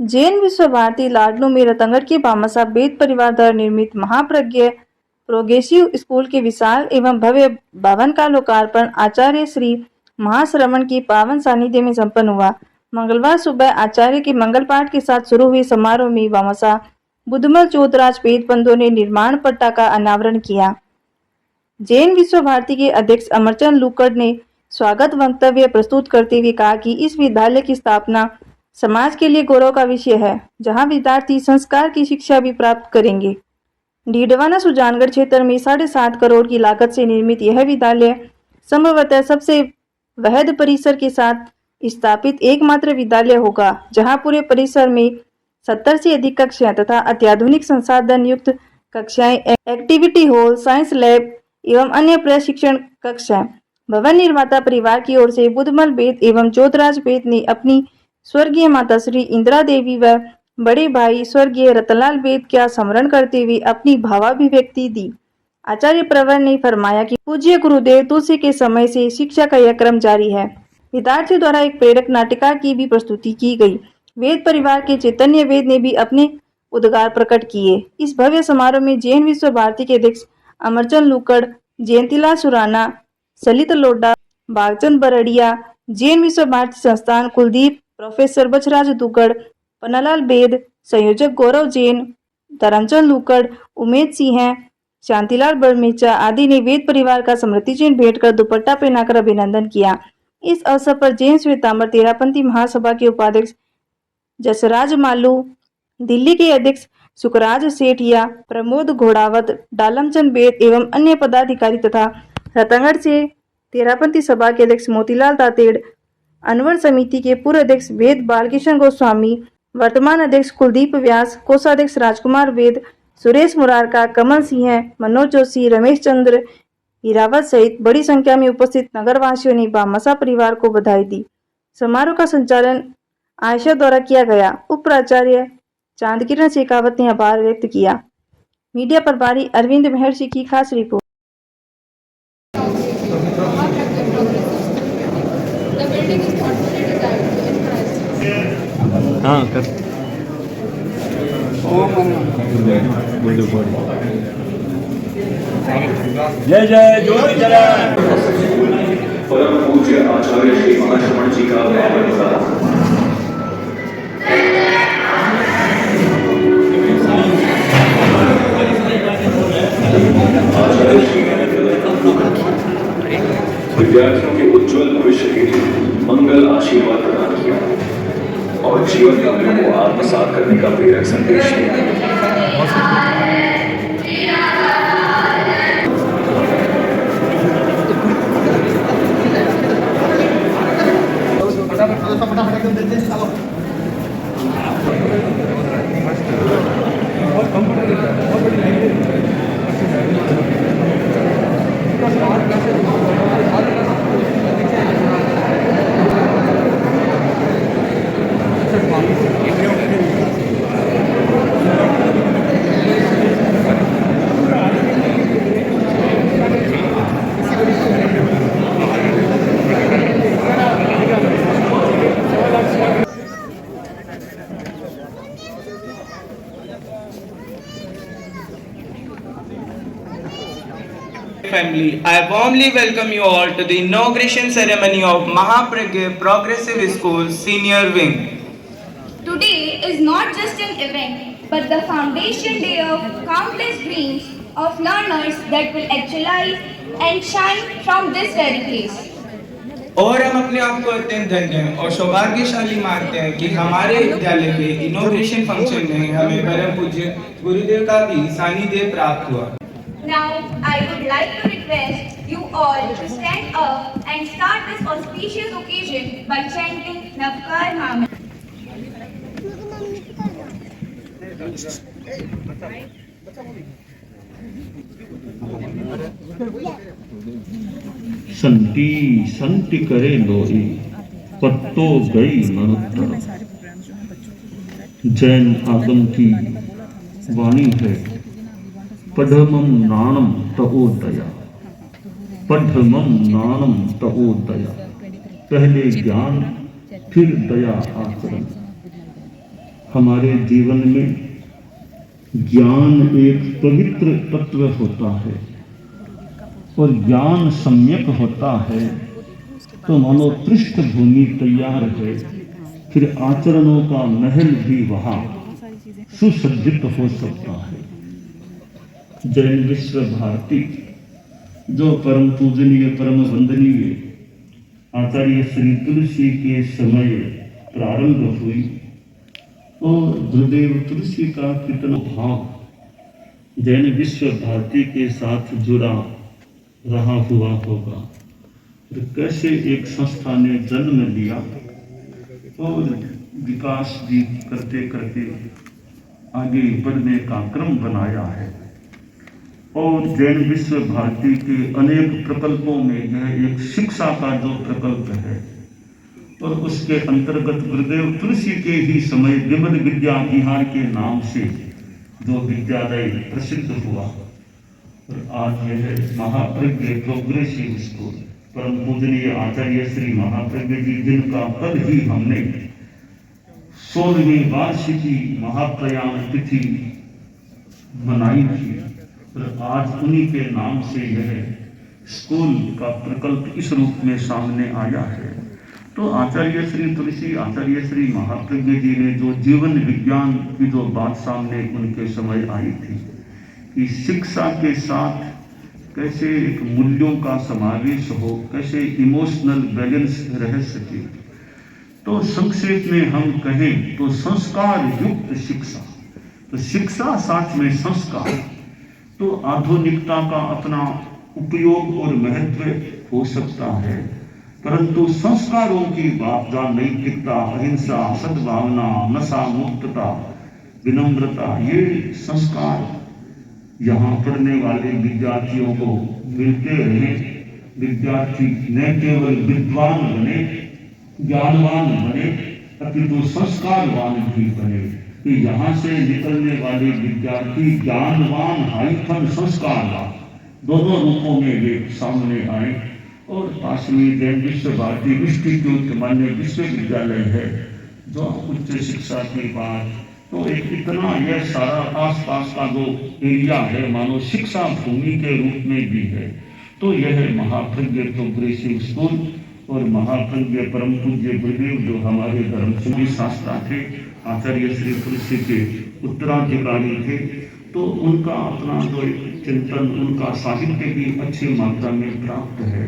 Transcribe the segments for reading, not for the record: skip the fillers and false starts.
जैन विश्व भारती लाडनू में रतंगड़ के भामासा बेद परिवार द्वारा निर्मित महाप्रज्ञ प्रोग्रेसिव स्कूल के विशाल एवं भव्य भवन का लोकार्पण आचार्य श्री महाश्रवण की पावन सानिध्य में संपन्न हुआ। मंगलवार सुबह आचार्य के मंगल पाठ के साथ शुरू हुए समारोह में भामासा बुद्धमल चौधराज पेद बंधु ने निर्माण पट्टा का अनावरण किया। जैन विश्व भारती के अध्यक्ष अमरचंद लूकड़ ने स्वागत वक्तव्य प्रस्तुत करते हुए कहा कि इस विद्यालय की स्थापना समाज के लिए गौरव का विषय है, जहां विद्यार्थी संस्कार की शिक्षा भी प्राप्त करेंगे। डीडवाना सुजानगढ़ क्षेत्र में 7.5 करोड़ की लागत से निर्मित यह विद्यालय संभवतः सबसे वृहद परिसर के साथ स्थापित एकमात्र विद्यालय होगा, जहां पूरे परिसर में 70 से अधिक कक्षाएं तथा अत्याधुनिक संसाधन युक्त कक्षाएं, एक्टिविटी हॉल, साइंस लैब एवं अन्य प्रशिक्षण कक्ष हैं। भवन निर्माता परिवार की ओर से बुद्धमल बेद एवं चौधराज बेद ने अपनी स्वर्गीय माता श्री इंदिरा देवी व बड़े भाई स्वर्गीय रतनलाल बेद का स्मरण करते हुए अपनी भावाभिव्यक्ति दी। आचार्य प्रवर ने फरमाया कि पूज्य गुरुदेव तुलसी के समय से शिक्षा का यह क्रम जारी है। विद्यार्थियों द्वारा एक प्रेरक नाटिका की भी प्रस्तुति की गई। वेद परिवार के चैतन्य वेद ने भी अपने उद्गार प्रकट किए। इस भव्य समारोह में जैन विश्व भारती के अध्यक्ष अमरचंद लूकड़, जयंतीलाल सुराना, सलित लोडा, बागचंद बरड़िया, जैन विश्व भारती संस्थान कुलदीप, प्रोफेसर बछराज दुगड़, पन्नालाल बेद, संयोजक गौरव जैन, धर्मचंद लूकड़, उमेद सिंह, शांतिलाल बड़मेचा आदि ने वेद परिवार का स्मृति चिन्ह भेंट कर दुपट्टा पहनाकर अभिनंदन किया। इस अवसर पर जैन श्वेतांबर तेरापंथी महासभा के उपाध्यक्ष जसराज मालू, दिल्ली के अध्यक्ष सुखराज सेठिया, प्रमोद घोड़ावत, डालमचंद बेद एवं अन्य पदाधिकारी तथा रतंगड़ से तेरापंथी सभा के अध्यक्ष मोतीलाल तातेड़, अनवर समिति के पूर्व अध्यक्ष वेद बालकृष्ण गोस्वामी, वर्तमान अध्यक्ष कुलदीप व्यास, कोषाध्यक्ष राजकुमार वेद, सुरेश मुरारका, कमल सिंह, मनोज जोशी, रमेश चंद्र हीरावत सहित बड़ी संख्या में उपस्थित नगरवासियों ने भामासा परिवार को बधाई दी। समारोह का संचालन आयशा द्वारा किया गया। उप प्राचार्य चांदकिरण शेखावत ने आभार व्यक्त किया। मीडिया प्रभारी अरविंद महर्षि की खास रिपोर्ट। हाँ कर जय जय ज्योति जय। परम पूज्य आचार्य श्री महाश्रवण जी का विद्यार्थियों के उज्जवल भविष्य के लिए मंगल आशीर्वाद प्रदान किया और जीवन मूल्यों को आत्मसात करने का प्रेरक संदेश दिया। Family, I warmly welcome you all to the inauguration ceremony of Mahapragya Progressive School Senior Wing. Today is not just an event, but the foundation day of countless dreams of learners that will actualize and shine from this very place. और हम अपने आप को अत्यंत धन्य और सौभाग्यशाली मानते हैं कि हमारे विद्यालय के इनॉग्रेशन फंक्शन में हमें परम पूज्य गुरुदेव का भी सानिध्य प्राप्त हुआ। Now, I would like to request you all to stand up and start this auspicious occasion by chanting Navkar Naam. संटी संटी करे लोई पत्तो गई मनुत्तर। जैन आगम की वाणी है, पढ़मम नाणम तओदया, पढ़मम नाणम तओदया। पहले ज्ञान फिर दया आचरण। हमारे जीवन में ज्ञान एक पवित्र तत्व होता है और ज्ञान सम्यक होता है तो मानो पृष्ठभूमि तैयार है, फिर आचरणों का महल भी वहाँ सुसज्जित हो सकता है। जैन विश्व भारती जो परम पूजनीय परम वंदनीय आचार्य श्री तुलसी के समय प्रारंभ हुई और गुरुदेव तुलसी का कितना भाव जैन विश्व भारती के साथ जुड़ा रहा हुआ होगा, तो कैसे एक संस्था ने जन्म लिया और विकास भी करते करते आगे बढ़ने का क्रम बनाया है। और जैन विश्व भारती के अनेक प्रकल्पों में यह एक शिक्षा का जो प्रकल्प है और उसके अंतर्गत गुरुदेव तुलसी के ही समय विमल विद्या विहार के नाम से जो विद्यालय प्रसिद्ध हुआ और आज यह महाप्रज्ञ प्रोग्रेसिव स्कूल परम पूजनीय आचार्य श्री महाप्रज्ञ जी जिनका कल ही हमने 16वीं वार्षिकी महाप्रयाण तिथि मनाई थी और आज उन्हीं के नाम से यह स्कूल का प्रकल्प इस रूप में सामने आया है। तो आचार्य श्री तुलसी आचार्य श्री महाप्रज्ञ जी ने जो जीवन विज्ञान की जो बात सामने उनके समय आई थी कि शिक्षा के साथ कैसे एक मूल्यों का समावेश हो, कैसे इमोशनल बैलेंस रह सके, तो संक्षेप में हम कहें तो संस्कार युक्त शिक्षा। तो शिक्षा साथ में संस्कार, तो आधुनिकता का अपना उपयोग और महत्व हो सकता है, परंतु संस्कारों की बात जहाँ नैतिकता, अहिंसा, सद्भावना, नशा मुक्तता, विनम्रता, ये संस्कार यहाँ पढ़ने वाले विद्यार्थियों को मिलते रहे। विद्यार्थी न केवल विद्वान बने, ज्ञानवान बने, अपितु संस्कारवान भी बने। कि यहाँ से निकलने वाले विद्यार्थी ज्ञानवान हाइफन संस्कारवान दोनों रूपों में वे सामने आए। और पास में जैन विश्व भारती इंस्टीट्यूट मान्य विश्वविद्यालय है जो उच्च शिक्षा की बात, तो एक इतना यह सारा आसपास का जो एरिया है मानो शिक्षा भूमि के रूप में भी है। तो यह महाप्रज्ञ प्रोग्रेसिव स्कूल और महाप्रज्ञ परम पूज्य गुरुदेव जो हमारे धर्मसूरी शास्त्रा थे, आचार्य श्री तुलसी के उत्तराधिकारी थे, तो उनका अपना जो चिंतन, उनका साहित्य भी अच्छी मात्रा में प्राप्त है।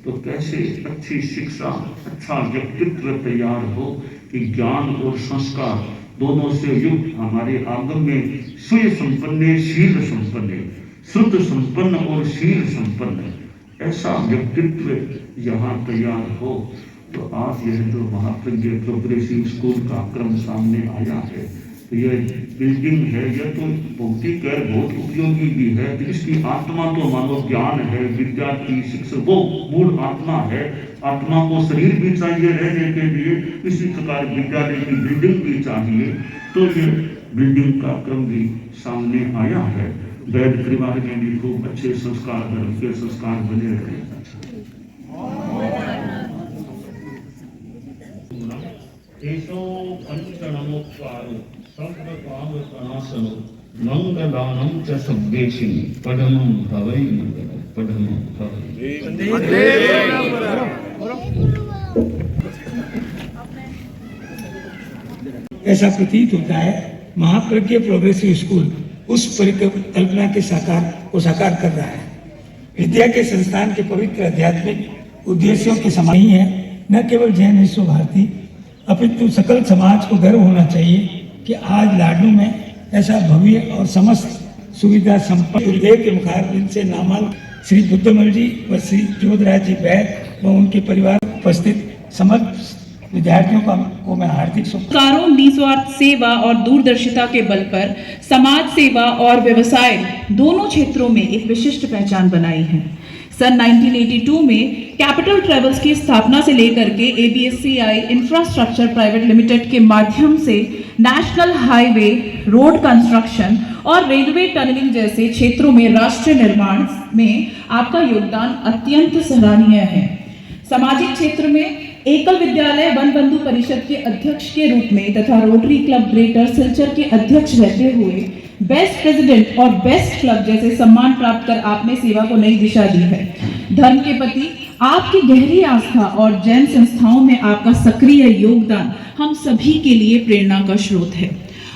तो कैसे अच्छी शिक्षा, अच्छा व्यक्तित्व तैयार हो कि ज्ञान और संस्कार दोनों से युक्त हमारे आगम में स्वीय संपन्न, शील संपन्न, शुद्ध संपन्न और शील संपन्न ऐसा व्यक्तित्व यहाँ तैयार हो। तो आज यह जो महाप्रज्ञ प्रोग्रेसिव स्कूल का क्रम सामने आया है, तो यह बिल्डिंग है, यह तो भौतिक है, बहुत उपयोगी भी है। तो इसकी आत्मा तो मानो ज्ञान है, विद्यार्थी शिक्षक वो मूल आत्मा है। आत्मा को शरीर भी चाहिए रहने के लिए, इसी प्रकार विद्यालय की बिल्डिंग भी चाहिए। तो ये बिल्डिंग का क्रम भी सामने आया है। वैद परिवार में भी खूब अच्छे संस्कार, धर्म के संस्कार बने रहे। मंगलानं च सब्देशिनी पदमं भवै मंगलम पदमं भवै। ऐसा प्रतीत होता है महाप्रज्ञ प्रोग्रेसिव स्कूल उस परिकल्पना के साकार कर रहा है। विद्या के संस्थान के पवित्र आध्यात्मिक उद्देश्यों के समान ही है। न केवल जैन विश्व भारती अपितु सकल समाज को गर्व होना चाहिए कि आज लाडनू में ऐसा भव्य और समस्त सुविधा संपन्न गुरुदेव के मुखारबिंद से नामांकित श्री बुद्धमल जी व श्री जोधराज जी वैद व उनके परिवार उपस्थित समस्त विद्यार्थियों को मैं हार्दिक शुभकामनाओं। निस्वार्थ सेवा और दूरदर्शिता के बल पर समाज सेवा और व्यवसाय दोनों क्षेत्रों में एक विशिष्ट पहचान बनाई है। सन 1982 में कैपिटल ट्रेवल्स की स्थापना से लेकर के ABSCI इंफ्रास्ट्रक्चर प्राइवेट लिमिटेड के माध्यम से नेशनल हाईवे, रोड कंस्ट्रक्शन और रेलवे टनलिंग जैसे क्षेत्रों में राष्ट्र निर्माण में आपका योगदान अत्यंत सराहनीय है। सामाजिक क्षेत्र में एकल विद्यालय वन बंधु परिषद के अध्यक्ष के रूप में तथा रोटरी क्लब ग्रेटर सिलचर के अध्यक्ष रहते हुए बेस्ट प्रेसिडेंट और बेस्ट क्लब जैसे सम्मान प्राप्त कर आपने सेवा को नई दिशा दी है। धर्म के प्रति आपकी गहरी आस्था और जैन संस्थाओं में आपका सक्रिय योगदान हम सभी के लिए प्रेरणा का स्रोत है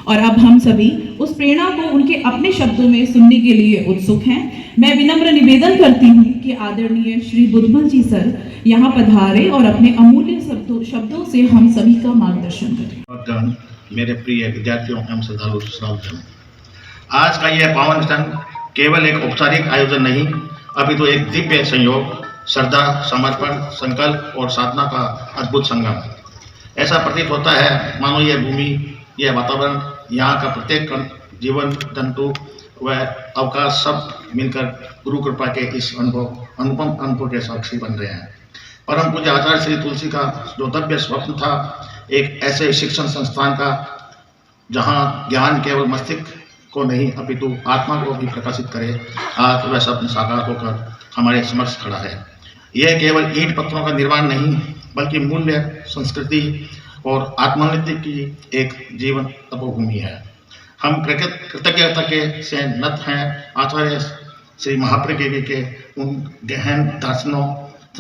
और अब हम सभी उस प्रेरणा को उनके अपने शब्दों में सुनने के लिए उत्सुक हैं। मैं विनम्र निवेदन करती हूँ कि आदरणीय श्री बुद्धमल जी सर यहाँ पधारे और अपने अमूल्य शब्दों से हम सभी का मार्गदर्शन करें। मेरे प्रिय विद्यार्थियों एवं श्रद्धालु श्रोतागण, आज का यह पावन क्षण केवल एक औपचारिक आयोजन नहीं, अभी तो एक दिव्य संयोग, श्रद्धा, समर्पण, संकल्प और साधना का अद्भुत संगम है। ऐसा प्रतीत होता है मानो यह भूमि, यह वातावरण, यहाँ का प्रत्येक कण, जीवन जंतु व अवकाश सब मिलकर गुरु कृपा के इस अनुपम अनुभव के साक्षी बन रहे हैं। परम पूज्य आचार्य श्री तुलसी का जो दिव्य स्वप्न था, एक ऐसे शिक्षण संस्थान का जहाँ ज्ञान केवल मस्तिष्क को नहीं अपितु आत्मा को भी प्रकाशित करे, आज वह स्वप्न साकार होकर हमारे समक्ष खड़ा है। यह केवल ईंट पत्थरों का निर्माण नहीं, बल्कि मूल्य, संस्कृति और आत्मोन्नति की एक जीवन तपोभूमि है। हम कृतज्ञता के से नत हैं आचार्य श्री महाप्रज्ञ के उन गहन दर्शनों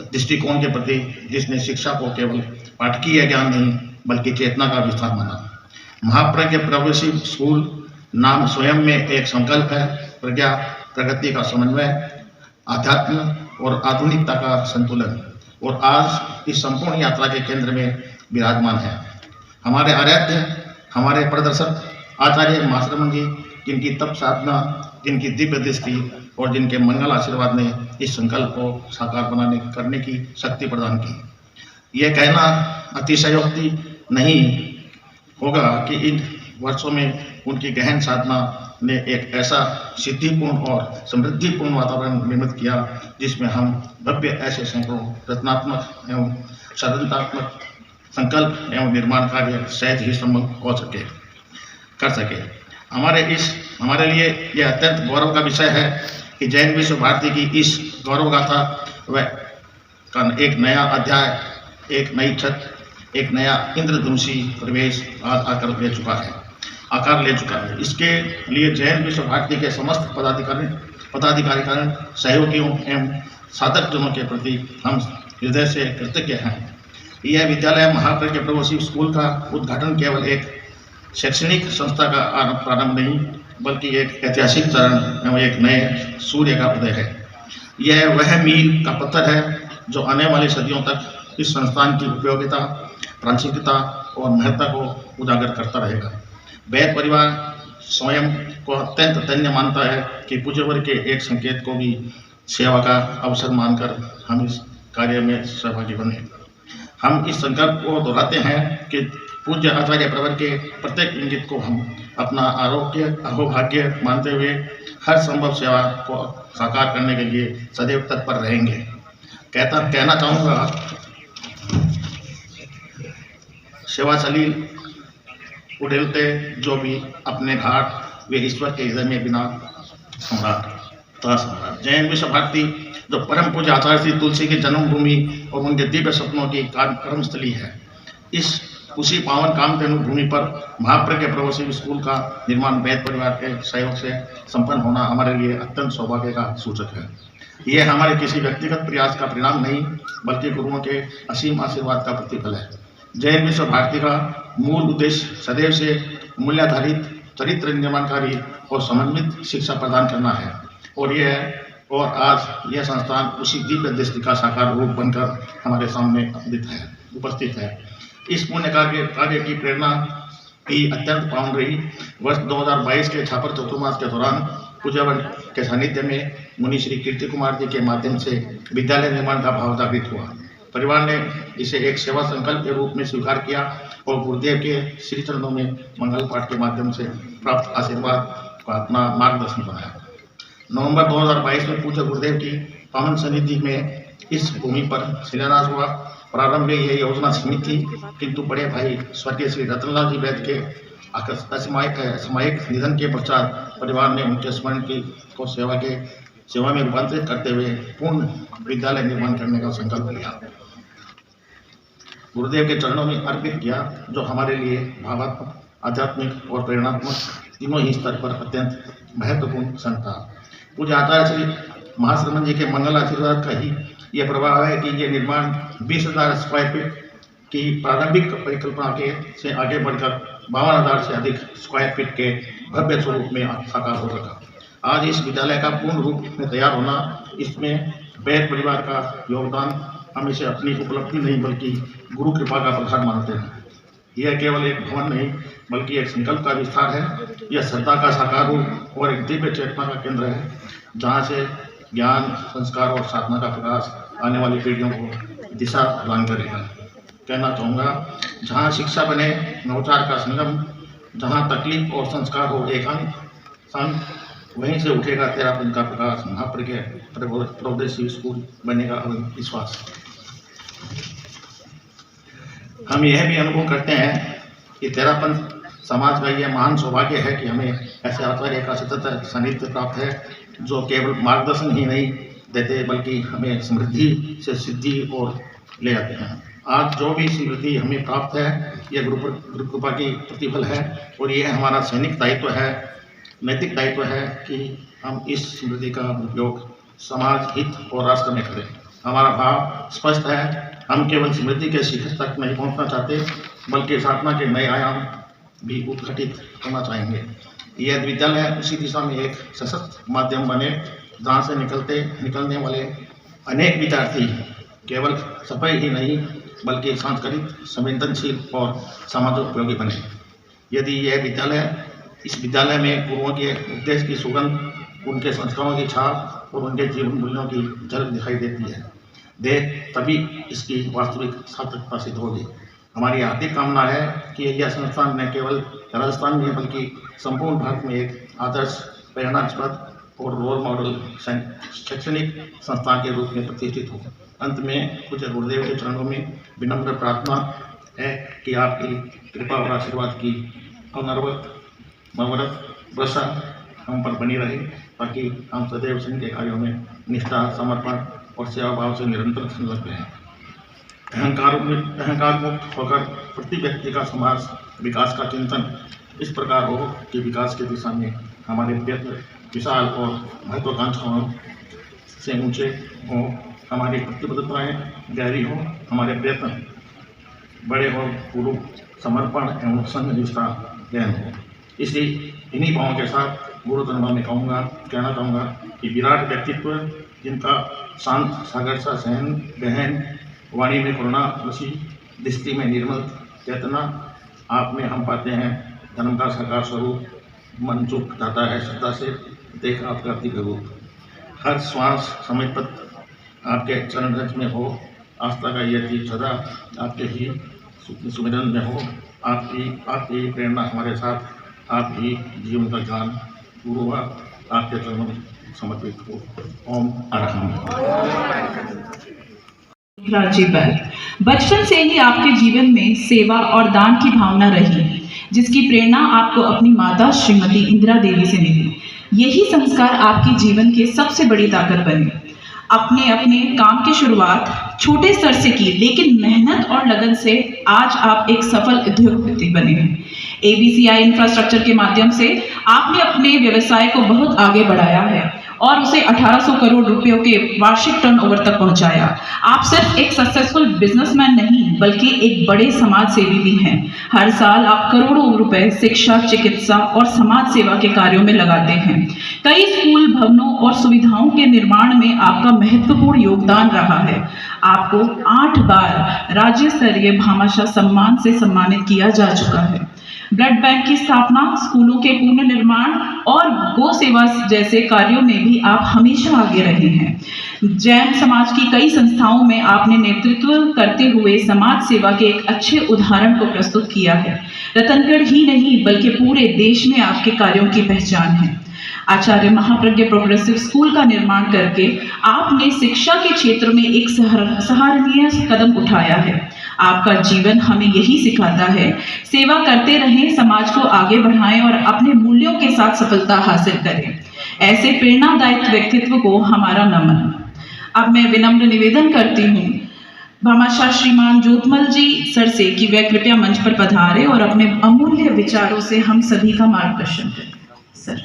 दृष्टिकोण के प्रति, जिसने शिक्षा को केवल पाठकीय ज्ञान नहीं बल्कि चेतना का विस्तार माना। महाप्रज्ञ प्रोग्रेसिव स्कूल नाम स्वयं में एक संकल्प है, प्रज्ञा प्रगति का समन्वय, आध्यात्म और आधुनिकता का संतुलन, और आज इस संपूर्ण यात्रा के केंद्र में विराजमान है हमारे आराध्य, हमारे प्रदर्शक आचार्य महाश्रमण जी, जिनकी तप साधना, जिनकी दिव्य दृष्टि और जिनके मंगल आशीर्वाद ने इस संकल्प को साकार करने की शक्ति प्रदान की। यह कहना अतिशयोक्ति नहीं होगा कि इन वर्षों में उनकी गहन साधना ने एक ऐसा सिद्धिपूर्ण और समृद्धिपूर्ण वातावरण निर्मित किया, जिसमें हम भव्य ऐसे सैकड़ों रचनात्मक एवं सृजनात्मक संकल्प एवं निर्माण कार्य सहज ही संभव कर सके। हमारे लिए यह अत्यंत गौरव का विषय है कि जैन विश्व भारती की इस गौरव गाथा व एक नया अध्याय, एक नई छत, एक नया इंद्रधनुषी प्रवेश आज आकार ले चुका है। इसके लिए जैन विश्व भारती के समस्त पदाधिकारीगण, सहयोगियों एवं साधक जनों के प्रति हम हृदय से कृतज्ञ हैं। यह विद्यालय महाप्रज्ञ प्रोग्रेसिव स्कूल का उद्घाटन केवल एक शैक्षणिक संस्था का प्रारंभ नहीं, बल्कि एक ऐतिहासिक चरण एवं एक नए सूर्य का उदय है। यह वह मील का पत्थर है जो आने वाली सदियों तक इस संस्थान की उपयोगिता, प्रासंगिकता और महत्ता को उजागर करता रहेगा। वैद परिवार स्वयं को अत्यंत धन्य मानता है कि पूज्यवर्ग के एक संकेत को भी सेवा का अवसर मानकर हम इस कार्य में सहभागी बने। हम इस संकल्प को दोहराते हैं कि पूज्य आचार्य प्रवर के प्रत्येक इंगित को हम अपना अहोभाग्य मानते हुए हर संभव सेवा को साकार करने के लिए सदैव तत्पर रहेंगे। कहना चाहूँगा, सेवा सलील उड़ेलते जो भी अपने घाट, वे ईश्वर के हृदय में बिना सम्राट। जैन विश्व भारती जो परम पूज्य आचार्य श्री तुलसी की जन्मभूमि और उनके दिव्य सपनों की कर्मस्थली है, उसी पावन कामधेनु भूमि पर महाप्रज्ञ प्रोग्रेसिव स्कूल का निर्माण वैद परिवार के सहयोग से संपन्न होना हमारे लिए अत्यंत सौभाग्य का सूचक है। यह हमारे किसी व्यक्तिगत प्रयास का परिणाम नहीं, बल्कि गुरुओं के असीम आशीर्वाद का प्रतिफल है। जैन विश्व भारती का मूल उद्देश्य सदैव से मूल्याधारित, चरित्र निर्माणकारी और समन्वित शिक्षा प्रदान करना है, और आज यह संस्थान उसी दिव्य दृष्टि का साकार रूप बनकर हमारे सामने उपस्थित है। इस पुण्य कार्य की प्रेरणा भी अत्यंत पावन रही। वर्ष 2022 के छापर चतुर्मास के दौरान पूज्यवन के सानिध्य में मुनि श्री कीर्ति कुमार जी के माध्यम से विद्यालय निर्माण का भाव जागृत हुआ। परिवार ने इसे एक सेवा संकल्प के रूप में स्वीकार किया और गुरुदेव के श्री चरणों में मंगल पाठ के माध्यम से प्राप्त आशीर्वाद को अपना मार्गदर्शन बनाया। नवंबर 2022 में पूज्य गुरुदेव की पावन सन्निधि में इस भूमि पर शिलान्यास हुआ। प्रारंभ में यह योजना सीमित थी, किंतु बड़े भाई स्वर्गीय श्री रतनलाल जी वैद्य के असामयिक निधन के पश्चात परिवार ने उनके स्मरण को सेवा में रूपांतरित करते हुए पूर्ण विद्यालय निर्माण करने का संकल्प लिया। गुरुदेव के चरणों में अर्पित किया, जो हमारे लिए भावात्मक, आध्यात्मिक और प्रेरणात्मक तीनों ही स्तर पर अत्यंत महत्वपूर्ण क्षण था। पूज्य आचार्य श्री महाश्रमण जी के मंगल आशीर्वाद का ही यह प्रभाव है कि ये निर्माण 20,000 स्क्वायर फीट की प्रारंभिक परिकल्पना के से आगे बढ़कर 52,000 से अधिक स्क्वायर फीट के भव्य स्वरूप में साकार हो सका। आज इस विद्यालय का पूर्ण रूप में तैयार होना, इसमें वैद परिवार का योगदान हम इसे अपनी उपलब्धि नहीं बल्कि गुरु कृपा का प्रसाद मानते हैं। यह केवल एक भवन नहीं बल्कि एक संकल्प का विस्तार है। यह श्रद्धा का साकार रूप और एक दिव्य चेतना का केंद्र है, जहाँ से ज्ञान, संस्कार और साधना का प्रकाश आने वाली पीढ़ियों को दिशा प्रदान करेगा। कहना चाहूँगा, जहाँ शिक्षा बने नवचार का संगम, जहाँ तकलीफ और संस्कार हो एक संग, वहीं से उठेगा तेरापन का प्रकाश। महाप्रज्ञ प्रोग्रेसिव स्कूल बनेगा विश्वास। हम यह भी अनुभव करते हैं कि तेरापन समाज का यह महान सौभाग्य है कि हमें ऐसे आचार्य का सतत सानिध्य प्राप्त है, जो केवल मार्गदर्शन ही नहीं देते बल्कि हमें समृद्धि से सिद्धि और ले आते हैं। आज जो भी समृद्धि हमें प्राप्त है, यह गुरु कृपा की प्रतिफल है और यह हमारा सैनिक दायित्व है, नैतिक दायित्व है कि हम इस समृद्धि का उपयोग समाज हित और राष्ट्र में करें। हमारा भाव स्पष्ट है, हम केवल समृद्धि के शिखर तक नहीं पहुंचना चाहते बल्कि साधना के नए आयाम भी उद्घाटित करना चाहेंगे। यह विद्यालय उसी दिशा में एक सशक्त माध्यम बने, जहाँ से निकलने वाले अनेक विद्यार्थी केवल सफाई ही नहीं बल्कि सांस्कृतिक, संवेदनशील और समाजोपयोगी बने। यदि इस विद्यालय में गुरुओं के उपदेश की सुगंध, उनके संस्कारों की छाप और उनके जीवन मूल्यों की झलक दिखाई देती है, तभी इसकी वास्तविक सार्थकता सिद्ध होगी। हमारी हार्दिक कामना है कि यह संस्थान न केवल राजस्थान में बल्कि संपूर्ण भारत में एक आदर्श, प्रेरणास्पद और रोल मॉडल शैक्षणिक संस्थान के रूप में प्रतिष्ठित हो। अंत में कुछ गुरुदेव के चरणों में विनम्र प्रार्थना है कि आपकी कृपा और आशीर्वाद की अनवरत वर्षा हम पर बनी रहे, ताकि हम सदैव संघ के कार्यों में निष्ठा, समर्पण और सेवा भाव से निरंतर संलग्न रहें। अहंकार मुक्त होकर प्रति व्यक्ति का समाज विकास का चिंतन इस प्रकार हो कि विकास की दिशा में हमारे प्रयत्न विशाल और महत्वाकांक्षाओं से ऊंचे हों, हमारी प्रतिबद्धताएं गहरी हो, हमारे प्रयत्न बड़े हो, गुरु समर्पण एवं संघ निष्ठा गहन हो। इसलिए इन्हीं भावों के साथ गुरु धर्म में कहना चाहूँगा कि विराट व्यक्तित्व, जिनका शांत सागर सा सहन गहन, वाणी में करुणा रसी, दृष्टि में निर्मल चेतना, आप में हम पाते हैं धर्म का साकार स्वरूप। मन चुप जाता है श्रद्धा से देख आपका दिव्य रूप। हर श्वास समर्पित आपके चरण रज में हो, आस्था का यह दीप सदा आपके ही सुमिरन में हो। आपकी प्रेरणा हमारे साथ, आप ही जीवन का ज्ञान गुरु आपके चरणों में समर्पित हो। ओम अरहम। राज्यपाल, बचपन से ही आपके जीवन में सेवा और दान की भावना रही, जिसकी प्रेरणा आपको अपनी माता श्रीमती इंदिरा देवी से मिली। यही संस्कार आपके जीवन के सबसे बड़ी ताकत बने। अपने काम की शुरुआत छोटे स्तर से की, लेकिन मेहनत और लगन से आज आप एक सफल उद्योगपति बने हैं। ABCI इंफ्रास्ट्रक्चर के माध्यम से आपने अपने व्यवसाय को बहुत आगे बढ़ाया है और उसे 1800 करोड़ रुपयों के वार्षिक टर्नओवर तक पहुंचाया। आप सिर्फ एक सक्सेसफुल बिजनेसमैन नहीं बल्कि एक बड़े समाज सेवी भी हैं। हर साल आप करोड़ों रुपए शिक्षा, चिकित्सा और समाज सेवा के कार्यों में लगाते हैं। कई स्कूल, भवनों और सुविधाओं के निर्माण में आपका महत्वपूर्ण योगदान रहा है। आपको 8 बार राज्य स्तरीय भामाशाह सम्मान से सम्मानित किया जा चुका है। ब्लड बैंक की स्थापना, स्कूलों के पुनर्निर्माण और गौ सेवा जैसे कार्यों में भी आप हमेशा आगे रहे हैं। जैन समाज की कई संस्थाओं में आपने नेतृत्व करते हुए समाज सेवा के एक अच्छे उदाहरण को प्रस्तुत किया है। रतनगढ़ ही नहीं बल्कि पूरे देश में आपके कार्यों की पहचान है। आचार्य महाप्रज्ञ प्रोग्रेसिव स्कूल का निर्माण करके आपने शिक्षा के क्षेत्र में एक सराहनीय कदम उठाया है। आपका जीवन हमें यही सिखाता है, सेवा करते रहें, समाज को आगे बढ़ाएं और अपने मूल्यों के साथ सफलता हासिल करें। ऐसे प्रेरणादायक व्यक्तित्व को हमारा नमन। अब मैं विनम्र निवेदन करती हूँ भामाशाह श्रीमान ज्योतमल जी सर से कि वे कृपया मंच पर पधारे और अपने अमूल्य विचारों से हम सभी का मार्गदर्शन करें। सर।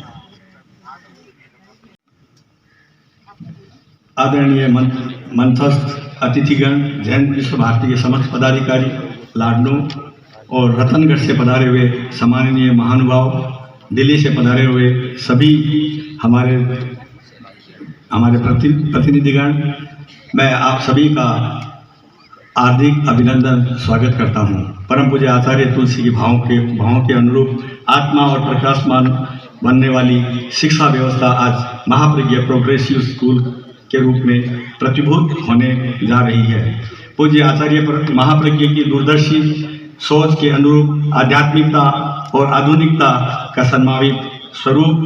आदरणीय मंथस्थ अतिथिगण, जैन विश्व भारती के समस्त पदाधिकारी, लाडलों और रतनगढ़ से पधारे हुए सम्माननीय महानुभाव, दिल्ली से पधारे हुए सभी हमारे प्रतिनिधिगण, मैं आप सभी का हार्दिक अभिनंदन स्वागत करता हूं। परम पूज्य आचार्य तुलसी के भावों के अनुरूप आत्मा और प्रकाशमान बनने वाली शिक्षा व्यवस्था आज महाप्रज्ञ प्रोग्रेसिव स्कूल के रूप में प्रतिभूत होने जा रही है। पूज्य आचार्य महाप्रज्ञ की दूरदर्शी सोच के अनुरूप आध्यात्मिकता और आधुनिकता का सम्मानित स्वरूप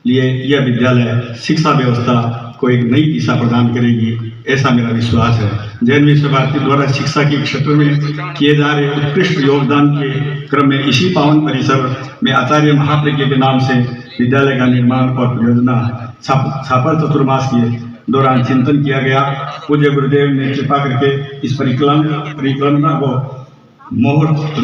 लिए यह विद्यालय शिक्षा व्यवस्था को एक नई दिशा प्रदान करेगी, ऐसा मेरा विश्वास है। जैन विश्व भारती द्वारा शिक्षा के क्षेत्र में किए जा रहे उत्कृष्ट योगदान के क्रम में इसी पावन परिसर में आचार्य महाप्रज्ञ के नाम से विद्यालय का निर्माण और परियोजना छापर चतुर्मास के दौरान चिंतन किया गया। पूज्य गुरुदेव ने कृपा करके इस परिकल्पना को मुहूर्त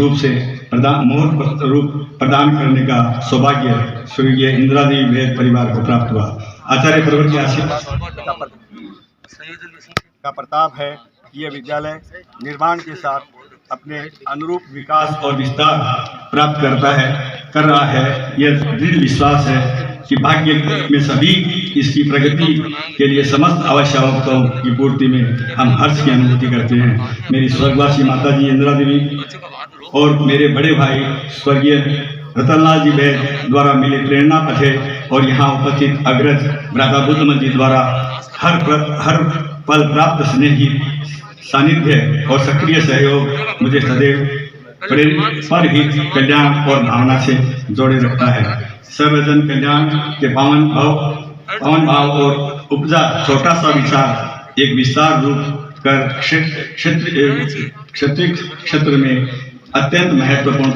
रूप प्रदान करने का सौभाग्य स्वर्गीय इंदिरा देवी भेद परिवार को प्राप्त हुआ। आचार्य प्रवर के आशीर्वाद का प्रताप है कि यह विद्यालय निर्माण के साथ अपने अनुरूप विकास और विस्तार प्राप्त कर रहा है। यह दृढ़ विश्वास है कि भाग्य में सभी इसकी प्रगति के लिए समस्त आवश्यकताओं की पूर्ति में हम हर्ष की अनुभूति करते हैं। मेरी स्वर्गवासी माता जी इंदिरा देवी और मेरे बड़े भाई स्वर्गीय रतनलाल जी बैद द्वारा मिले प्रेरणा पथ है और यहाँ उपस्थित अग्रज भ्राता बुद्धमल जी द्वारा हर पल प्राप्त स्नेही सानिध्य और सक्रिय सहयोग मुझे सदैव परहित कल्याण और भावना से जोड़े रखता है। सर्वजन कल्याण के पावन भाव और उपजा छोटा सा विचार एक विस्तार रूप कर क्षेत्र में अत्यंत महत्वपूर्ण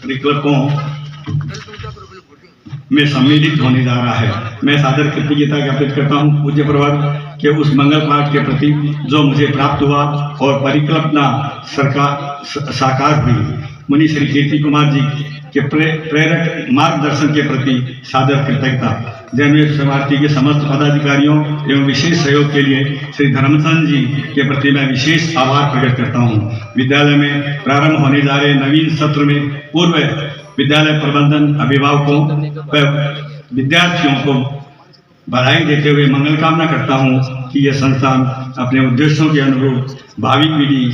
परिकल्पों में सम्मिलित होने जा रहा है। मैं सादर कृतज्ञता ज्ञापित करता हूँ पूज्य प्रवर के उस मंगल पाठ के प्रति जो मुझे प्राप्त हुआ और परिकल्पना साकार हुई। मुनि श्री कीर्ति कुमार जी के प्रेरक मार्गदर्शन के प्रति सादर कृतज्ञता। जैन विश्व भारती के समस्त पदाधिकारियों एवं विशेष सहयोग के लिए श्री धर्मचंद जी के प्रति मैं विशेष आभार प्रकट करता हूँ। विद्यालय में प्रारंभ होने जा रहे नवीन सत्र में पूर्व विद्यालय प्रबंधन, अभिभावकों व विद्यार्थियों को बधाई देते हुए मंगल कामना करता हूँ कि यह संस्थान अपने उद्देश्यों के अनुरूप भावी पीढ़ी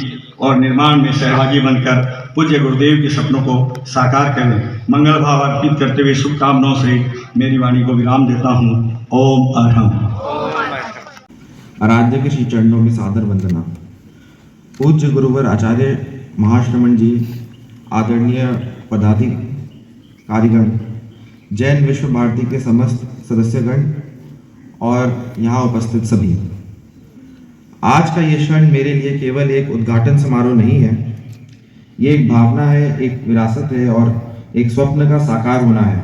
और निर्माण में सहभागी बनकर पूज्य गुरुदेव के सपनों को साकार करें। मंगल भाव अर्पित करते हुए शुभकामनाओं से मेरी वाणी को विराम देता हूँ। ओम अरहम। आराध्य के श्री चरणों में सादर वंदना। पूज्य गुरुवर आचार्य महाश्रमण जी, आदरणीय पदाधिकारीगण, जैन विश्व भारती के समस्त सदस्यगण और यहाँ उपस्थित सभी, आज का ये क्षण मेरे लिए केवल एक उद्घाटन समारोह नहीं है, ये एक भावना है, एक विरासत है और एक स्वप्न का साकार होना है।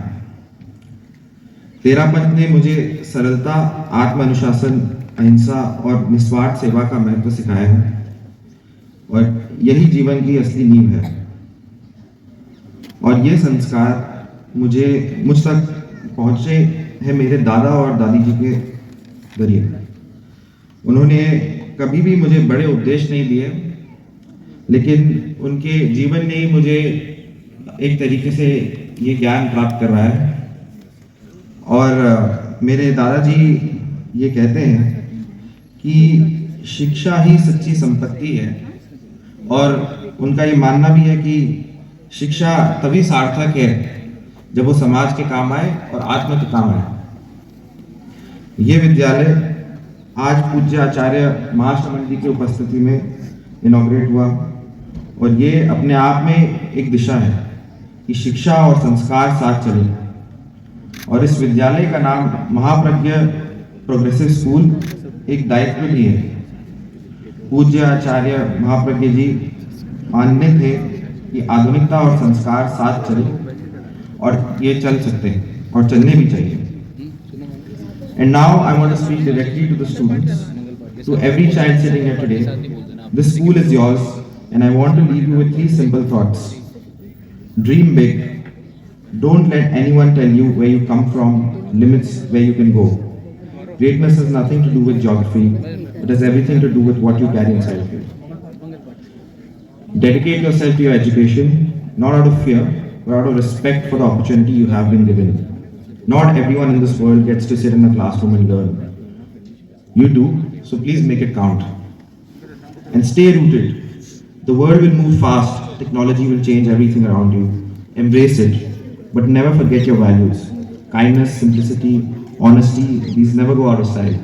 तेरापंथ ने मुझे सरलता, आत्म अनुशासन, अहिंसा और निस्वार्थ सेवा का महत्व सिखाया है और यही जीवन की असली नींव है। और ये संस्कार मुझ तक पहुँचे हैं मेरे दादा और दादी जी के जरिए। उन्होंने कभी भी मुझे बड़े उपदेश नहीं दिए, लेकिन उनके जीवन ने ही मुझे एक तरीके से ये ज्ञान प्राप्त करवाया है। और मेरे दादाजी ये कहते हैं कि शिक्षा ही सच्ची संपत्ति है और उनका ये मानना भी है कि शिक्षा तभी सार्थक है जब वो समाज के काम आए और आत्मा के काम आए। ये विद्यालय आज पूज्य आचार्य महाश्रमण जी की उपस्थिति में इनॉग्रेट हुआ और ये अपने आप में एक दिशा है कि शिक्षा और संस्कार साथ चले। और इस विद्यालय का नाम महाप्रज्ञ प्रोग्रेसिव स्कूल एक दायित्व भी है। पूज्य आचार्य महाप्रज्ञ जी मानते थे कि आधुनिकता और संस्कार साथ चले और ये चल सकते हैं और चलने भी चाहिए। And now I want to speak directly to the students. to every child sitting here today, this school is yours, and I want to leave you with 3 simple thoughts. Dream big. Don't let anyone tell you where you come from, limits where you can go. Greatness has nothing to do with geography, it has everything to do with what you carry inside of you. Dedicate yourself to your education, not out of fear, but out of respect for the opportunity you have been given. Not everyone in this world gets to sit in a classroom and learn. You do, so please make it count. And stay rooted. The world will move fast, technology will change everything around you. Embrace it, but never forget your values. Kindness, simplicity, honesty, these never go out of style.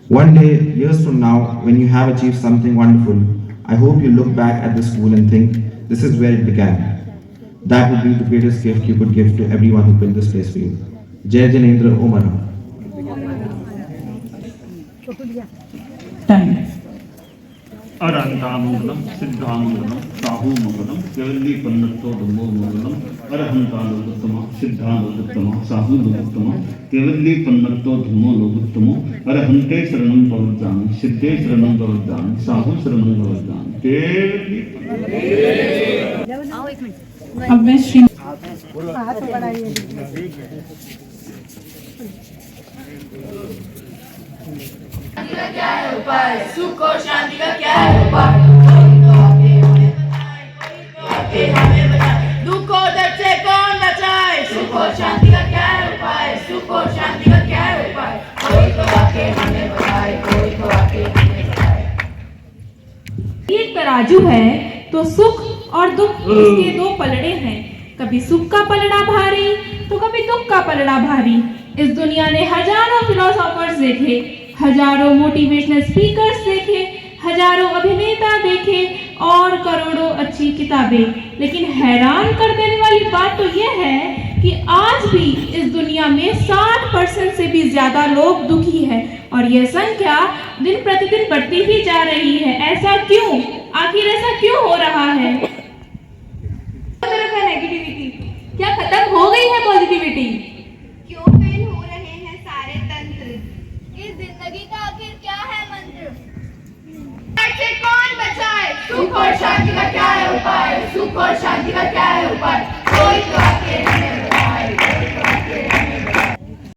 One day, years from now, when you have achieved something wonderful, I hope you look back at the school and think, this is where it began. That would be the greatest gift you could give to everyone who built this place for you. Jai Janendra Omara. Time. अरहंतामंगलम सिद्धामंगलम Sahu मंगलम केवली पन्नतो धम्मो मंगलम अरहंतालोगुत्तम सिद्धालोगुत्तम साहू लोगुत्तम केवली पन्नतो धम्मो लोगुत्तम अरहंते शरणं भवजामि सिद्धे शरणं भवजामि साहू शरणं भवजामि केवली। अब मैं श्री क्या है उपाय, सुख और शांति का क्या है उपाय, हमें बताए, दुख और दर्द से कौन बचाए, सुख और शांति का क्या है उपाय, सुख और शांति का क्या है उपाय, कोई तो आके हमें बताए, कोई तो आके हमें बताए। ये तराजू है तो सुख और दुख इसके 2 पलड़े हैं, कभी सुख का पलड़ा भारी तो कभी दुख का पलड़ा भारी। इस दुनिया ने हजारों फिलोसोफर्स देखे, हजारों मोटिवेशनल स्पीकर्स देखे, हजारों अभिनेता देखे और करोड़ों अच्छी किताबें, लेकिन हैरान कर देने वाली बात तो यह है कि आज भी इस दुनिया में 60% से भी ज्यादा लोग दुखी हैं और यह संख्या दिन प्रतिदिन बढ़ती ही जा रही है। ऐसा क्यों? आखिर ऐसा क्यों हो रहा है? नेगेटिविटी क्या खत्म हो गई है पॉजिटिविटी? क्यों फेल हो रहे हैं सारे तंत्र? इस जिंदगी का आखिर क्या है मंत्र? से कौन बचाए, सुख और शांति का क्या है उपाय, सुख और शांति का क्या है उपाय, कोई तो